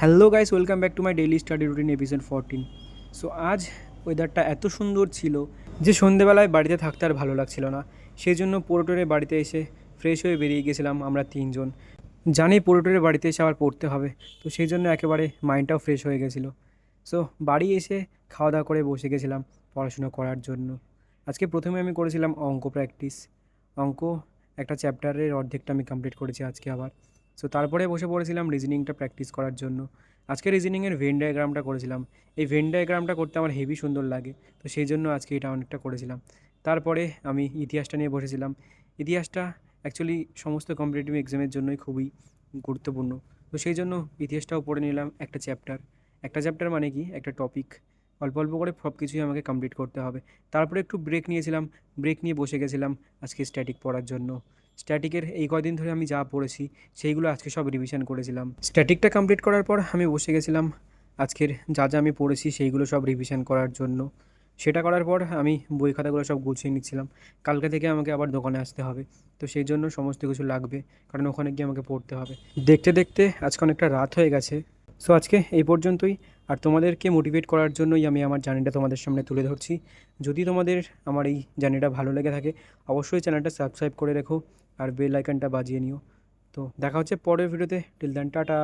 Hello guys, welcome back to my daily study routine episode 14। So আজ ওয়েদারটা এত সুন্দর ছিল যে সন্ধেবেলায় বাড়িতে থাকতে আর ভালো লাগছিল না। সেই জন্য পোর্টোরে বাড়িতে এসে ফ্রেশ হয়ে বেরিয়ে গেছিলাম আমরা তিনজন। জানি পোর্টোরে বাড়িতে এসে আবার পড়তে হবে, তো সেই জন্য একেবারে মাইন্ডটাও ফ্রেশ হয়ে গেছিলো। সো বাড়ি এসে খাওয়া দাওয়া করে বসে গেছিলাম পড়াশোনা করার জন্য। আজকে প্রথমে আমি করেছিলাম অঙ্ক প্র্যাকটিস। অঙ্ক একটা চ্যাপ্টারের অর্ধেকটা আমি কমপ্লিট করেছি আজকে আবার। সো তারপরে বসে পড়েছিলাম রিজনিংটা প্র্যাকটিস করার জন্য। আজকে রিজনিংয়ের ভেন ডায়াগ্রামটা করেছিলাম। এই ভেন ডায়াগ্রামটা করতে আমার হেভি সুন্দর লাগে, তো সেই জন্য আজকে এটা অনেকটা করেছিলাম। তারপরে আমি ইতিহাসটা নিয়ে বসেছিলাম। ইতিহাসটা অ্যাকচুয়ালি সমস্ত কম্পিটিটিভ এক্সামের জন্যই খুবই গুরুত্বপূর্ণ, তো সেই জন্য ইতিহাসটাও পড়ে নিলাম একটা চ্যাপ্টার। একটা চ্যাপ্টার মানে কি একটা টপিক, অল্প অল্প করে সব কিছুই আমাকে কমপ্লিট করতে হবে। তারপরে একটু ব্রেক নিয়েছিলাম, ব্রেক নিয়ে বসে গেছিলাম আজকে স্ট্যাটিক পড়ার জন্য। স্ট্যাটিকের এই কদিন ধরে আমি যা পড়েছি সেইগুলো আজকে সব রিভিশন করেছিলাম। স্ট্যাটিকটা কমপ্লিট করার পর আমি বসে গেছিলাম আজকের যা যা আমি পড়েছি সেইগুলো সব রিভিশন করার জন্য। সেটা করার পর আমি বই খাতাগুলো সব গুছিয়ে নিচ্ছিলাম। কালকে থেকে আমাকে আবার দোকানে আসতে হবে, তো সেই জন্য সমস্ত কিছু লাগবে, কারণ ওখানে গিয়ে আমাকে পড়তে হবে। দেখতে দেখতে আজকে অনেকটা রাত হয়ে গেছে। সো আজকে এই পর্যন্তই। আর তোমাদেরকে মোটিভেট করার জন্যই আমি আমার জার্নিটা তোমাদের সামনে তুলে ধরছি। যদি তোমাদের আমার এই জার্নিটা ভালো লেগে থাকে, অবশ্যই চ্যানেলটা সাবস্ক্রাইব করে রেখো আর বেল আইকনটা বাজিয়ে নিও। তো দেখা হচ্ছে পরের ভিডিওতে। Till then, tata.